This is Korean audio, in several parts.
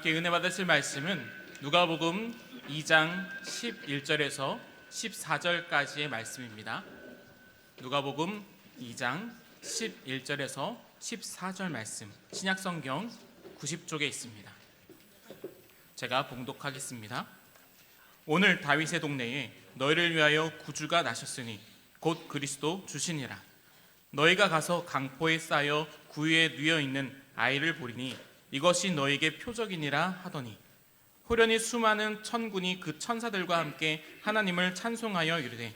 함께 은혜 받으실 말씀은 누가복음 2장 11절에서 14절까지의 말씀입니다. 누가복음 2장 11절에서 14절 말씀, 신약성경 90쪽에 있습니다. 제가 봉독하겠습니다. 오늘 다윗의 동네에 너희를 위하여 구주가 나셨으니 곧 그리스도 주시니라. 너희가 가서 강포에 쌓여 구유에 누워 있는 아이를 보리니 이것이 너희에게 표적이니라 하더니 호련히 수많은 천군이 그 천사들과 함께 하나님을 찬송하여 이르되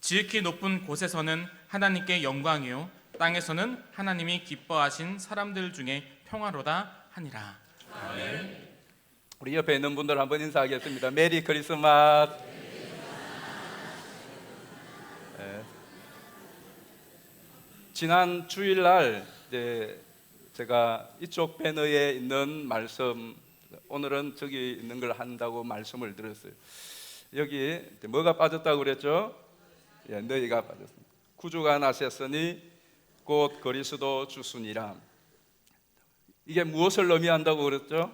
지극히 높은 곳에서는 하나님께 영광이요 땅에서는 하나님이 기뻐하신 사람들 중에 평화로다 하니라. 아멘. 우리 옆에 있는 분들 한번 인사하겠습니다. 메리 크리스마스. 네. 지난 주일날 제가 이쪽 배너에 있는 말씀, 오늘은 저기 있는 걸 한다고 말씀을 드렸어요. 여기 뭐가 빠졌다고 그랬죠? 예, 너희가 빠졌습니다. 구주가 나셨으니 곧 그리스도 주시니라. 이게 무엇을 의미한다고 그랬죠?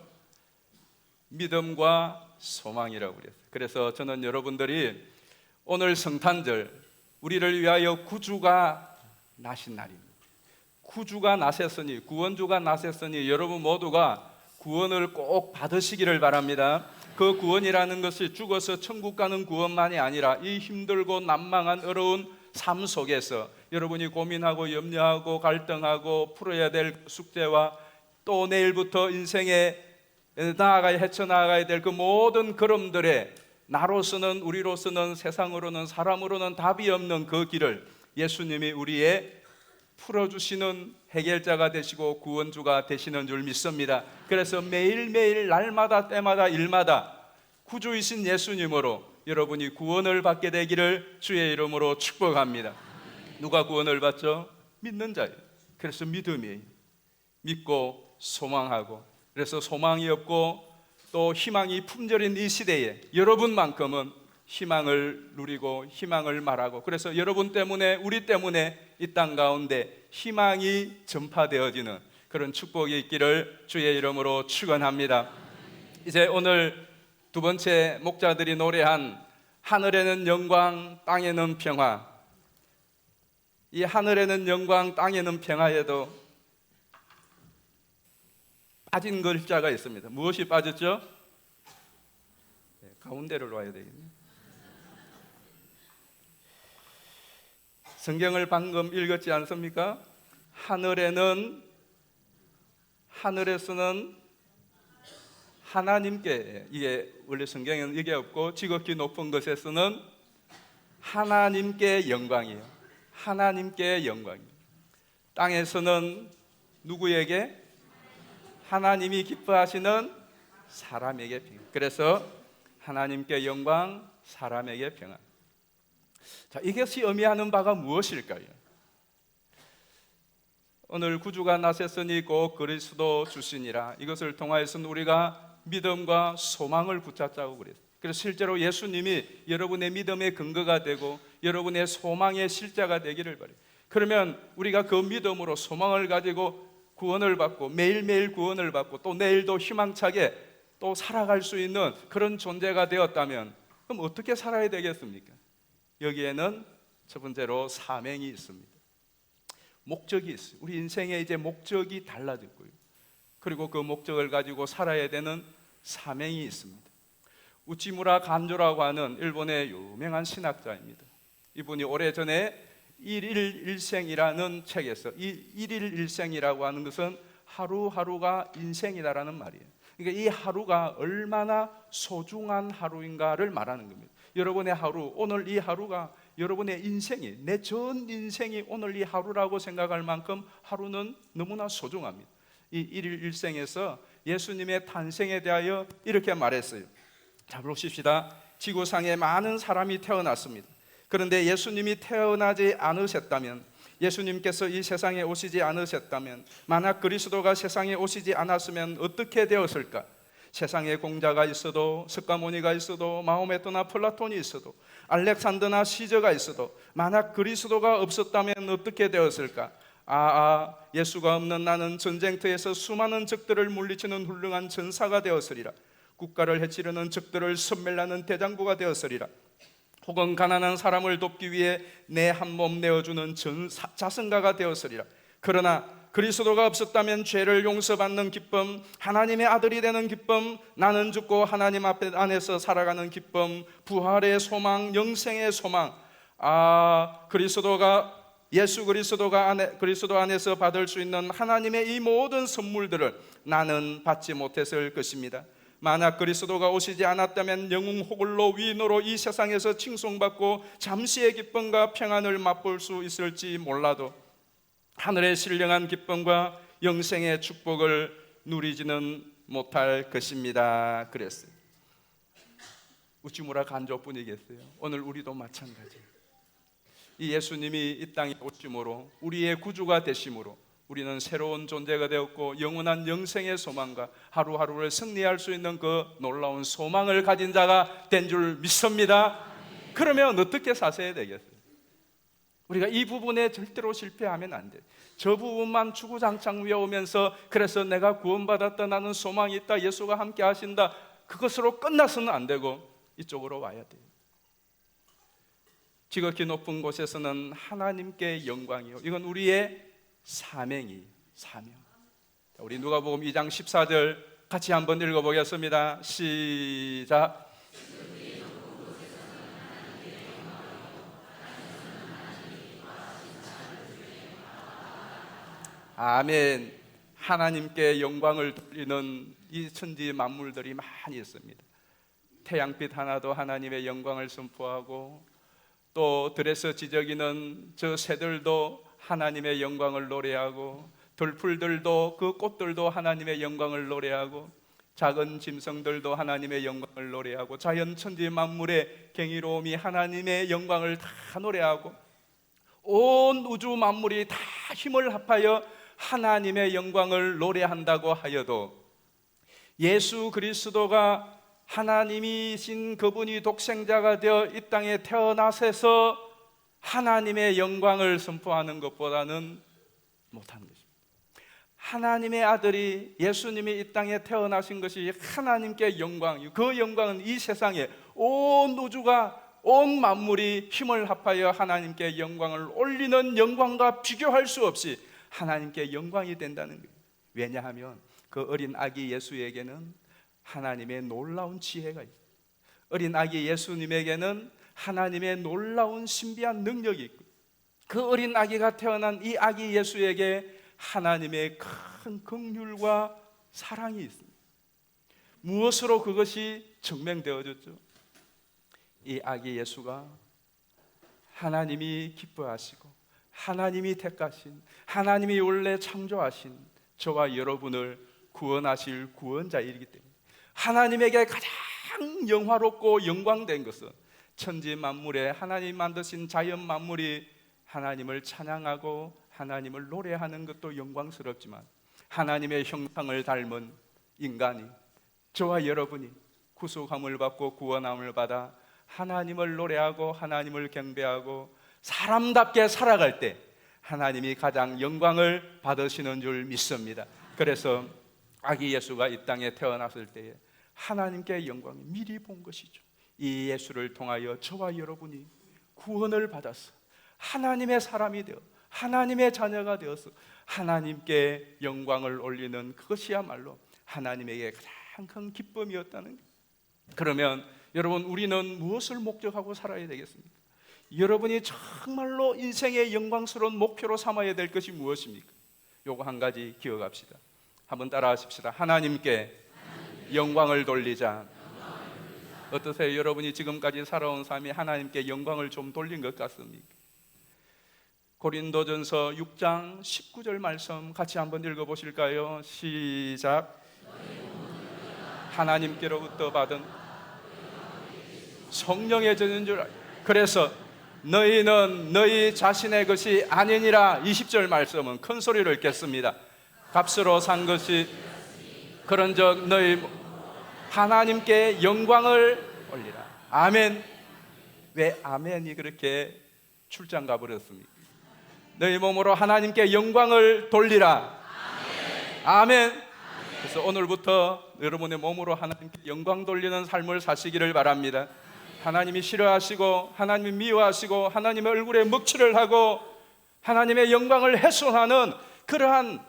믿음과 소망이라고 그랬어요. 그래서 저는 여러분들이 오늘 성탄절, 우리를 위하여 구주가 나신 날입니다. 구주가 나셨으니, 구원주가 나셨으니 여러분 모두가 구원을 꼭 받으시기를 바랍니다. 그 구원이라는 것이 죽어서 천국 가는 구원만이 아니라 이 힘들고 난망한 어려운 삶 속에서 여러분이 고민하고 염려하고 갈등하고 풀어야 될 숙제와 또 내일부터 인생에 헤쳐나가야 될 그 모든 걸음들에 나로서는, 우리로서는, 세상으로는, 사람으로는 답이 없는 그 길을 예수님이 우리의 풀어주시는 해결자가 되시고 구원주가 되시는 줄 믿습니다. 그래서 매일매일 날마다 때마다 일마다 구주이신 예수님으로 여러분이 구원을 받게 되기를 주의 이름으로 축복합니다. 누가 구원을 받죠? 믿는 자예요. 그래서 믿음이에요. 믿고 소망하고, 그래서 소망이 없고 또 희망이 품절인 이 시대에 여러분만큼은 희망을 누리고 희망을 말하고, 그래서 여러분 때문에, 우리 때문에 이 땅 가운데 희망이 전파되어지는 그런 축복이 있기를 주의 이름으로 축원합니다. 이제 오늘 두 번째 목자들이 노래한 하늘에는 영광 땅에는 평화, 이 하늘에는 영광 땅에는 평화에도 빠진 글자가 있습니다. 무엇이 빠졌죠? 가운데를 놔야 되겠네요. 성경을 방금 읽었지 않습니까? 하늘에서는 하나님께, 이게 원래 성경에는 이게 없고 지극히 높은 것에서는 하나님께 영광이에요. 하나님께 영광이에요. 땅에서는 누구에게? 하나님이 기뻐하시는 사람에게 평안. 그래서 하나님께 영광, 사람에게 평안. 자, 이것이 의미하는 바가 무엇일까요? 오늘 구주가 나셨으니 곧 그리스도 주시니라. 이것을 통하여서는 우리가 믿음과 소망을 붙잡자고 그랬어요. 그래서 실제로 예수님이 여러분의 믿음의 근거가 되고 여러분의 소망의 실자가 되기를 바라요. 그러면 우리가 그 믿음으로 소망을 가지고 구원을 받고 매일매일 구원을 받고 또 내일도 희망차게 또 살아갈 수 있는 그런 존재가 되었다면 그럼 어떻게 살아야 되겠습니까? 여기에는 첫 번째로 사명이 있습니다. 목적이 있어요. 우리 인생에 이제 목적이 달라졌고요. 그리고 그 목적을 가지고 살아야 되는 사명이 있습니다. 우치무라 간조라고 하는 일본의 유명한 신학자입니다. 이분이 오래전에 일일일생이라는 책에서, 이 일일일생이라고 하는 것은 하루하루가 인생이다라는 말이에요. 그러니까 이 하루가 얼마나 소중한 하루인가를 말하는 겁니다. 여러분의 하루, 오늘 이 하루가 여러분의 인생이, 내 전 인생이 오늘 이 하루라고 생각할 만큼 하루는 너무나 소중합니다. 이 일일일생에서 예수님의 탄생에 대하여 이렇게 말했어요. 자, 보십시다. 지구상에 많은 사람이 태어났습니다. 그런데 예수님이 태어나지 않으셨다면, 예수님께서 이 세상에 오시지 않으셨다면, 만약 그리스도가 세상에 오시지 않았으면 어떻게 되었을까? 세상에 공자가 있어도, 석가모니가 있어도, 마호메트나 플라톤이 있어도, 알렉산더나 시저가 있어도 만약 그리스도가 없었다면 어떻게 되었을까? 예수가 없는 나는 전쟁터에서 수많은 적들을 물리치는 훌륭한 전사가 되었으리라. 국가를 해치려는 적들을 섬멸하는 대장부가 되었으리라. 혹은 가난한 사람을 돕기 위해 내 한 몸 내어주는 자선가가 되었으리라. 그러나 그리스도가 없었다면 죄를 용서받는 기쁨, 하나님의 아들이 되는 기쁨, 나는 죽고 하나님 안에서 살아가는 기쁨, 부활의 소망, 영생의 소망, 그리스도 안에서 받을 수 있는 하나님의 이 모든 선물들을 나는 받지 못했을 것입니다. 만약 그리스도가 오시지 않았다면 영웅 호글로 위인으로 이 세상에서 칭송받고 잠시의 기쁨과 평안을 맛볼 수 있을지 몰라도 하늘의 신령한 기쁨과 영생의 축복을 누리지는 못할 것입니다. 그랬어요. 우찌무라 간조뿐이겠어요. 오늘 우리도 마찬가지예요. 이 예수님이 이 땅에 오심으로 우리의 구주가 되심으로 우리는 새로운 존재가 되었고 영원한 영생의 소망과 하루하루를 승리할 수 있는 그 놀라운 소망을 가진 자가 된 줄 믿습니다. 그러면 어떻게 사셔야 되겠어요? 우리가 이 부분에 절대로 실패하면 안 돼요. 저 부분만 주구장창 외우면서 그래서 내가 구원받았다, 나는 소망이 있다, 예수가 함께 하신다, 그것으로 끝나서는 안 되고 이쪽으로 와야 돼요. 지극히 높은 곳에서는 하나님께 영광이요, 이건 우리의 사명이에요. 사명. 우리 누가복음 2장 14절 같이 한번 읽어보겠습니다. 시작. 아멘. 하나님께 영광을 돌리는 이 천지 만물들이 많이 있습니다. 태양빛 하나도 하나님의 영광을 선포하고 또 들에서 지저귀는 저 새들도 하나님의 영광을 노래하고 들풀들도 그 꽃들도 하나님의 영광을 노래하고 작은 짐승들도 하나님의 영광을 노래하고 자연 천지 만물의 경이로움이 하나님의 영광을 다 노래하고 온 우주 만물이 다 힘을 합하여 하나님의 영광을 노래한다고 하여도 예수 그리스도가 하나님이신 그분이 독생자가 되어 이 땅에 태어나셔서 하나님의 영광을 선포하는 것보다는 못하는 것입니다. 하나님의 아들이 예수님이 이 땅에 태어나신 것이 하나님께 영광이요, 그 영광은 이 세상에 온 우주가 온 만물이 힘을 합하여 하나님께 영광을 올리는 영광과 비교할 수 없이 하나님께 영광이 된다는 거예요. 왜냐하면 그 어린 아기 예수에게는 하나님의 놀라운 지혜가 있어요. 어린 아기 예수님에게는 하나님의 놀라운 신비한 능력이 있고 그 어린 아기가 태어난 이 아기 예수에게 하나님의 큰 긍휼과 사랑이 있습니다. 무엇으로 그것이 증명되어졌죠? 이 아기 예수가 하나님이 기뻐하시고 하나님이 택하신, 하나님이 원래 창조하신 저와 여러분을 구원하실 구원자이기 때문에 하나님에게 가장 영화롭고 영광된 것은 천지 만물에 하나님 만드신 자연 만물이 하나님을 찬양하고 하나님을 노래하는 것도 영광스럽지만 하나님의 형상을 닮은 인간이, 저와 여러분이 구속함을 받고 구원함을 받아 하나님을 노래하고 하나님을 경배하고 사람답게 살아갈 때 하나님이 가장 영광을 받으시는 줄 믿습니다. 그래서 아기 예수가 이 땅에 태어났을 때에 하나님께 영광을 미리 본 것이죠. 이 예수를 통하여 저와 여러분이 구원을 받았어 하나님의 사람이 되어 하나님의 자녀가 되어서 하나님께 영광을 올리는 그것이야말로 하나님에게 가장 큰 기쁨이었다는 거예요. 그러면 여러분, 우리는 무엇을 목적하고 살아야 되겠습니까? 여러분이 정말로 인생의 영광스러운 목표로 삼아야 될 것이 무엇입니까? 요거 한 가지 기억합시다. 한번 따라 하십시다. 하나님께 영광을 돌리자. 어떠세요? 여러분이 지금까지 살아온 삶이 하나님께 영광을 좀 돌린 것 같습니까? 고린도전서 6장 19절 말씀 같이 한번 읽어보실까요? 시작. 하나님께로부터 받은 성령의 전인 줄 그래서 너희는 너희 자신의 것이 아니니라. 20절 말씀은 큰 소리로 읽겠습니다. 값으로 산 것이 그런즉 너희 하나님께 영광을 올리라. 아멘. 왜 아멘이 그렇게 출장 가버렸습니까? 너희 몸으로 하나님께 영광을 돌리라. 아멘. 그래서 오늘부터 여러분의 몸으로 하나님께 영광 돌리는 삶을 사시기를 바랍니다. 하나님이 싫어하시고 하나님이 미워하시고 하나님의 얼굴에 먹칠을 하고 하나님의 영광을 훼손하는 그러한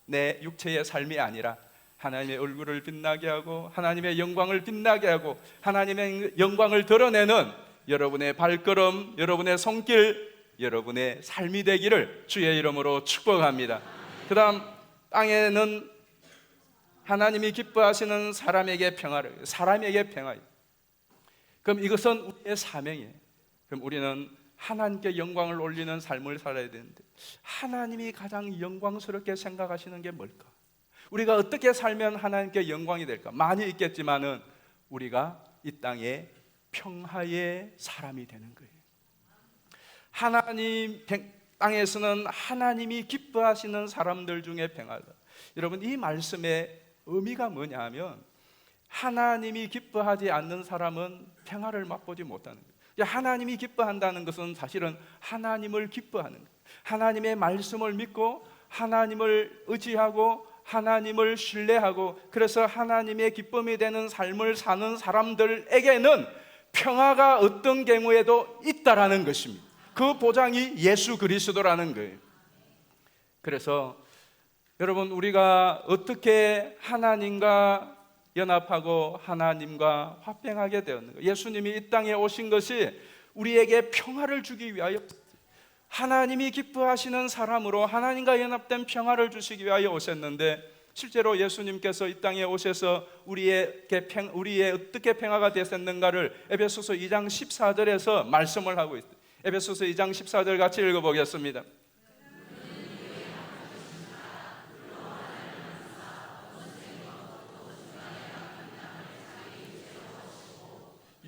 내 육체의 삶이 아니라 하나님의 얼굴을 빛나게 하고 하나님의 영광을 빛나게 하고 하나님의 영광을 드러내는 여러분의 발걸음, 여러분의 손길, 여러분의 삶이 되기를 주의 이름으로 축복합니다. 그 다음 땅에는 하나님이 기뻐하시는 사람에게 평화를, 사람에게 평화. 그럼 이것은 우리의 사명이에요. 그럼 우리는 하나님께 영광을 올리는 삶을 살아야 되는데 하나님이 가장 영광스럽게 생각하시는 게 뭘까? 우리가 어떻게 살면 하나님께 영광이 될까? 많이 있겠지만은 우리가 이 땅에 평화의 사람이 되는 거예요. 하나님 땅에서는 하나님이 기뻐하시는 사람들 중에 평화다. 여러분, 이 말씀의 의미가 뭐냐 하면 하나님이 기뻐하지 않는 사람은 평화를 맛보지 못하는 거예요. 하나님이 기뻐한다는 것은 사실은 하나님을 기뻐하는 거예요. 하나님의 말씀을 믿고 하나님을 의지하고 하나님을 신뢰하고 그래서 하나님의 기쁨이 되는 삶을 사는 사람들에게는 평화가 어떤 경우에도 있다라는 것입니다. 그 보장이 예수 그리스도라는 거예요. 그래서 여러분, 우리가 어떻게 하나님과 연합하고 하나님과 화평하게 되었는가? 예수님이 이 땅에 오신 것이 우리에게 평화를 주기 위하여, 하나님이 기뻐하시는 사람으로 하나님과 연합된 평화를 주시기 위하여 오셨는데 실제로 예수님께서 이 땅에 오셔서 우리의 어떻게 평화가 되셨는가를 에베소서 2장 14절에서 말씀을 하고 있어요. 에베소서 2장 14절 같이 읽어보겠습니다.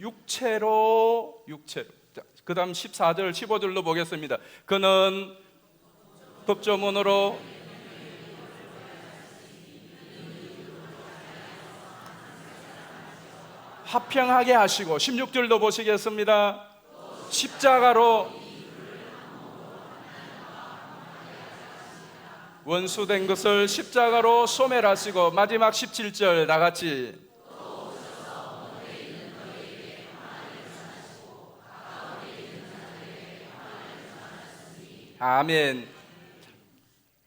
육체로. 그 다음 14절 15절로 보겠습니다. 그는 법조문으로 화평하게 하시고 16절도 보시겠습니다. 십자가로 원수된 것을 십자가로 소멸하시고 마지막 17절 다 같이 아멘.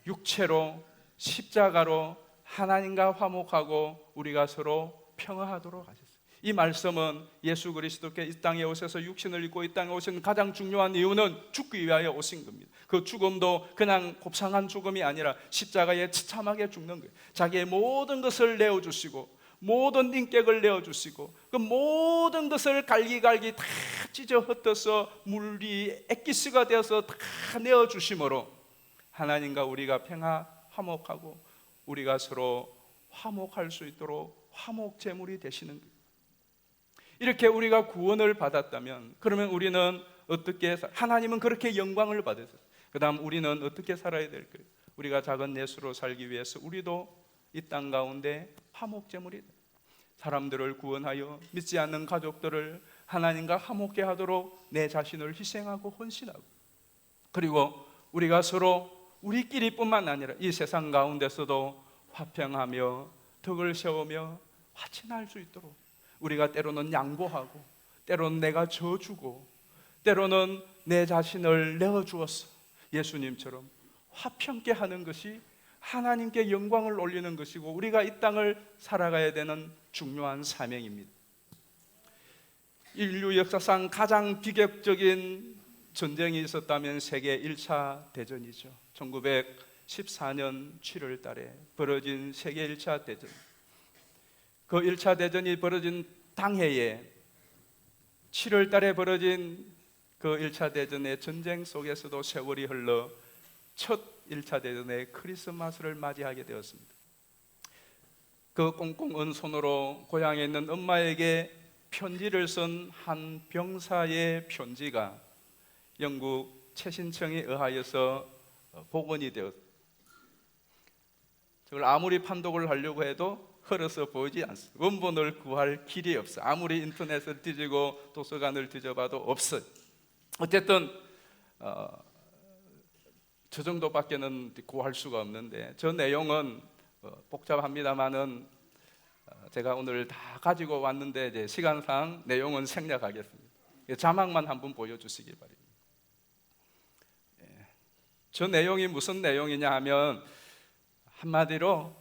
육체로 십자가로 하나님과 화목하고 우리가 서로 평화하도록 하셨어요. 이 말씀은 예수 그리스도께 이 땅에 오셔서 육신을 입고 이 땅에 오신 가장 중요한 이유는 죽기 위하여 오신 겁니다. 그 죽음도 그냥 곱상한 죽음이 아니라 십자가에 처참하게 죽는 거예요. 자기의 모든 것을 내어주시고 모든 인격을 내어주시고 그 모든 것을 갈기갈기 다 찢어 흩어서 물이 엑기스가 되어서 다 내어주심으로 하나님과 우리가 평화 화목하고 우리가 서로 화목할 수 있도록 화목 제물이 되시는 거예요. 이렇게 우리가 구원을 받았다면 그러면 우리는 어떻게 하나님은 그렇게 영광을 받으셨어요. 그 다음 우리는 어떻게 살아야 될까요? 우리가 작은 예수로 살기 위해서 우리도 이 땅 가운데 화목 제물이 사람들을 구원하여 믿지 않는 가족들을 하나님과 화목케 하도록 내 자신을 희생하고 헌신하고 그리고 우리가 서로 우리끼리뿐만 아니라 이 세상 가운데서도 화평하며 덕을 세우며 화친할 수 있도록 우리가 때로는 양보하고 때로는 내가 져주고 때로는 내 자신을 내어주어서 예수님처럼 화평케 하는 것이 하나님께 영광을 올리는 것이고 우리가 이 땅을 살아가야 되는 중요한 사명입니다. 인류 역사상 가장 비극적인 전쟁이 있었다면 세계 1차 대전이죠. 1914년 7월 달에 벌어진 세계 1차 대전. 그 1차 대전이 벌어진 당해에 7월 달에 벌어진 그 1차 대전의 전쟁 속에서도 세월이 흘러 첫 1차 대전의 크리스마스를 맞이하게 되었습니다. 그 꽁꽁 언 손으로 고향에 있는 엄마에게 편지를 쓴 한 병사의 편지가 영국 최신청에 의하여서 복원이 되었습니다. 저걸 아무리 판독을 하려고 해도 흘러서 보이지 않습니다. 원본을 구할 길이 없어요. 아무리 인터넷을 뒤지고 도서관을 뒤져봐도 없어요. 어쨌든 저 정도밖에는 구할 수가 없는데 저 내용은 복잡합니다만은 제가 오늘 다 가지고 왔는데 이제 시간상 내용은 생략하겠습니다. 자막만 한번 보여주시기 바랍니다. 저 내용이 무슨 내용이냐 하면 한마디로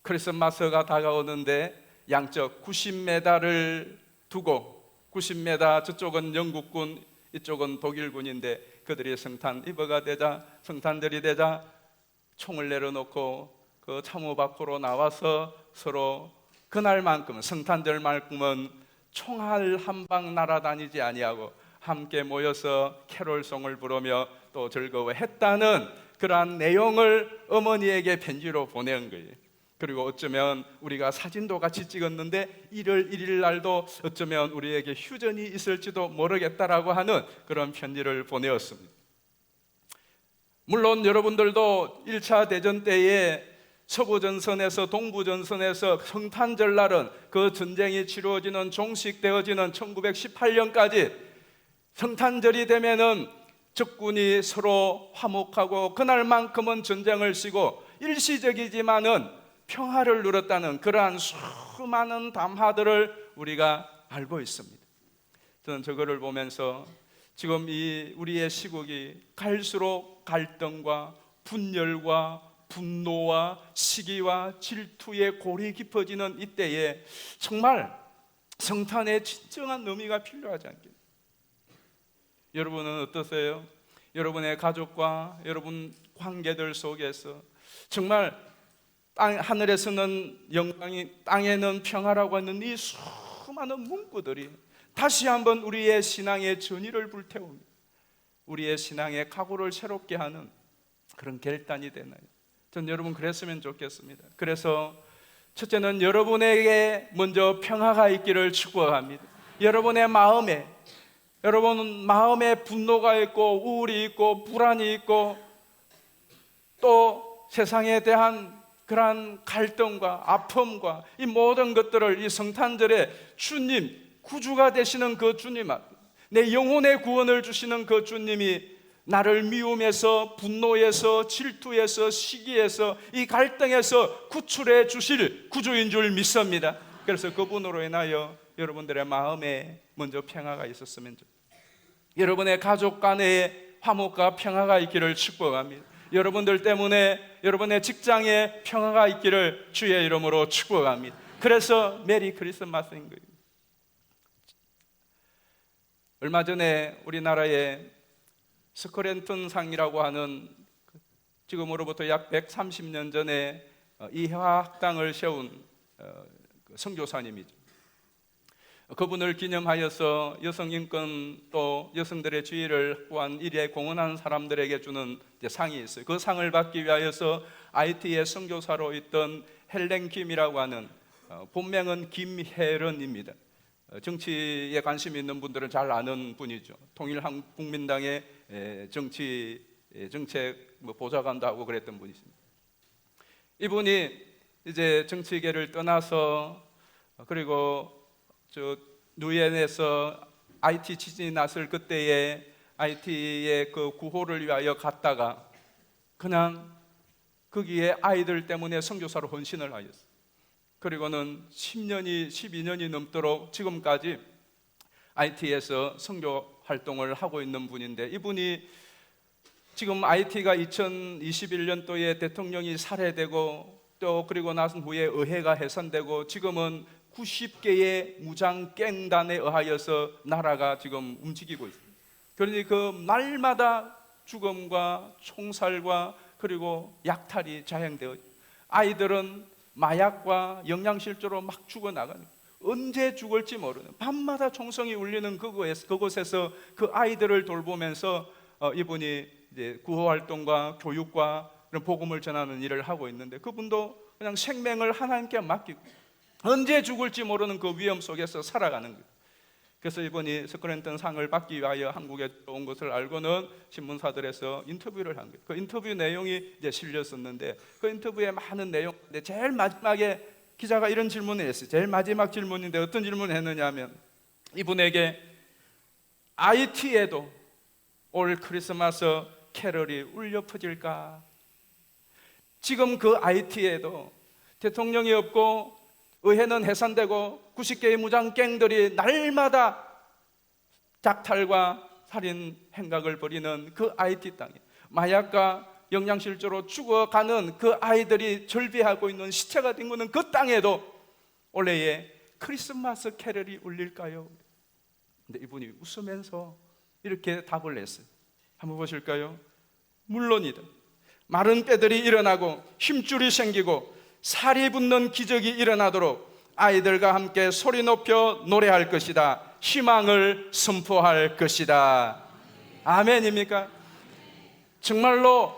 크리스마스가 다가오는데 양쪽 90m를 두고 90m 저쪽은 영국군 이쪽은 독일군인데 그들이 성탄절이 되자 총을 내려놓고 그 참호 밖으로 나와서 서로 그날만큼은 성탄절만큼은 총알 한 방 날아다니지 아니하고 함께 모여서 캐롤송을 부르며 또 즐거워했다는 그러한 내용을 어머니에게 편지로 보낸 거예요. 그리고 어쩌면 우리가 사진도 같이 찍었는데 1월 1일 날도 어쩌면 우리에게 휴전이 있을지도 모르겠다라고 하는 그런 편지를 보내었습니다. 물론 여러분들도 1차 대전 때에 서부전선에서 동부전선에서 성탄절날은 그 전쟁이 치루어지는 종식되어지는 1918년까지 성탄절이 되면은 적군이 서로 화목하고 그날만큼은 전쟁을 쉬고 일시적이지만은 평화를 누렸다는 그러한 수많은 담화들을 우리가 알고 있습니다. 저는 저거를 보면서 지금 이 우리의 시국이 갈수록 갈등과 분열과 분노와 시기와 질투의 골이 깊어지는 이때에 정말 성탄의 진정한 의미가 필요하지 않겠습니까? 여러분은 어떠세요? 여러분의 가족과 여러분 관계들 속에서 정말 하늘에서는 영광이 땅에는 평화라고 하는 이 수많은 문구들이 다시 한번 우리의 신앙의 전의를 불태웁니다. 우리의 신앙의 각오를 새롭게 하는 그런 결단이 되나요? 전 여러분 그랬으면 좋겠습니다. 그래서 첫째는 여러분에게 먼저 평화가 있기를 축복합니다. 여러분의 마음에 분노가 있고 우울이 있고 불안이 있고 또 세상에 대한 그러한 갈등과 아픔과 이 모든 것들을 이 성탄절에 주님, 구주가 되시는 그 주님 앞에 내 영혼의 구원을 주시는 그 주님이 나를 미움에서 분노에서 질투에서 시기에서 이 갈등에서 구출해 주실 구주인 줄 믿습니다. 그래서 그분으로 인하여 여러분들의 마음에 먼저 평화가 있었으면 좋겠습니다. 여러분의 가족 간의 화목과 평화가 있기를 축복합니다. 여러분들 때문에 여러분의 직장에 평화가 있기를 주의 이름으로 축복합니다. 그래서 메리 크리스마스인 거예요. 얼마 전에 우리나라에 스크랜턴 상이라고 하는 지금으로부터 약 130년 전에 이화학당을 세운 선교사님이죠. 그분을 기념하여서 여성인권 또 여성들의 지위를 확보한 일에 공헌한 사람들에게 주는 상이 있어요. 그 상을 받기 위하여서 IT의 선교사로 있던 헬렌 김이라고 하는 본명은 김혜런입니다. 정치에 관심이 있는 분들은 잘 아는 분이죠. 통일한국민당의 정책 보좌관도 하고 그랬던 분이십니다. 이분이 이제 정치계를 떠나서 그리고 저 누엔에서 IT 지진이 났을 그때에 IT의 그 구호를 위하여 갔다가 그냥 거기에 아이들 때문에 선교사로 헌신을 하였어요. 그리고는 10년이 12년이 넘도록 지금까지 IT에서 선교 활동을 하고 있는 분인데 이분이 지금 IT가 2021년도에 대통령이 살해되고 또 그리고 나선 후에 의회가 해산되고 지금은 90개의 무장 갱단에 의하여서 나라가 지금 움직이고 있습니다. 그러니 그 날마다 죽음과 총살과 그리고 약탈이 자행되어 아이들은 마약과 영양실조로 막 죽어나가는 언제 죽을지 모르는 밤마다 총성이 울리는 그곳에서 그 아이들을 돌보면서 이분이 이제 구호활동과 교육과 그런 복음을 전하는 일을 하고 있는데 그분도 그냥 생명을 하나님께 맡기고 언제 죽을지 모르는 그 위험 속에서 살아가는 거예요. 그래서 이분이 스크랜턴 상을 받기 위하여 한국에 온 것을 알고는 신문사들에서 인터뷰를 한 거예요. 그 인터뷰 내용이 이제 실렸었는데 그 인터뷰에 많은 내용인데 제일 마지막에 기자가 이런 질문을 했어요. 제일 마지막 질문인데 어떤 질문을 했느냐 하면 이분에게 IT에도 올 크리스마스 캐럴이 울려 퍼질까? 지금 그 IT에도 대통령이 없고 의회는 해산되고 90개의 무장갱들이 날마다 작탈과 살인 행각을 벌이는 그 IT 땅에 마약과 영양실조로 죽어가는 그 아이들이 절비하고 있는 시체가 뒹구는 그 땅에도 올해에 크리스마스 캐럴이 울릴까요? 근데 이분이 웃으면서 이렇게 답을 했어요. 한번 보실까요? 물론이다. 마른 뼈들이 일어나고 힘줄이 생기고 살이 붙는 기적이 일어나도록 아이들과 함께 소리 높여 노래할 것이다. 희망을 선포할 것이다. 아멘입니까? 정말로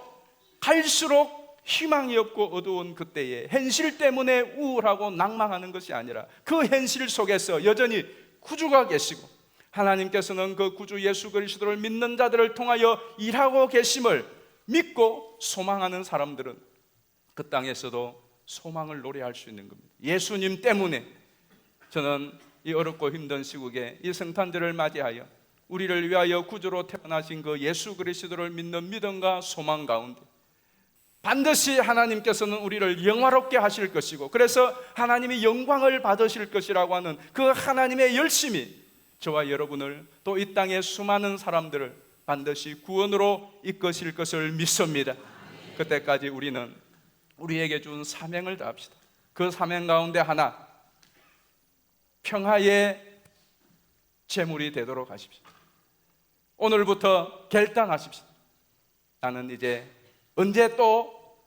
갈수록 희망이 없고 어두운 그때에 현실 때문에 우울하고 낭망하는 것이 아니라 그 현실 속에서 여전히 구주가 계시고 하나님께서는 그 구주 예수 그리스도를 믿는 자들을 통하여 일하고 계심을 믿고 소망하는 사람들은 그 땅에서도 소망을 노래할 수 있는 겁니다. 예수님 때문에 저는 이 어렵고 힘든 시국에 이 성탄절을 맞이하여 우리를 위하여 구주로 태어나신 그 예수 그리스도를 믿는 믿음과 소망 가운데 반드시 하나님께서는 우리를 영화롭게 하실 것이고 그래서 하나님이 영광을 받으실 것이라고 하는 그 하나님의 열심이 저와 여러분을 또 이 땅의 수많은 사람들을 반드시 구원으로 이끄실 것을 믿습니다. 그때까지 우리는 우리에게 준 사명을 다합시다. 그 사명 가운데 하나, 평화의 제물이 되도록 하십시오. 오늘부터 결단하십시오. 나는 이제 언제 또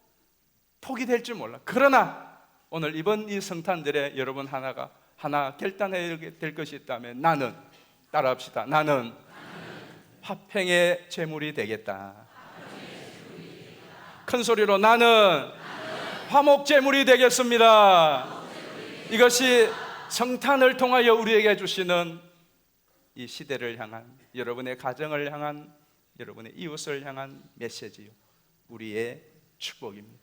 폭이 될지 몰라. 그러나 오늘 이번 이 성탄절에 여러분 하나 결단해야 될 것이 있다면 나는, 따라합시다. 나는 화평의 제물이 되겠다. 큰 소리로 나는 화목 제물이 되겠습니다. 이것이 성탄을 통하여 우리에게 주시는 이 시대를 향한, 여러분의 가정을 향한, 여러분의 이웃을 향한 메시지요, 우리의 축복입니다.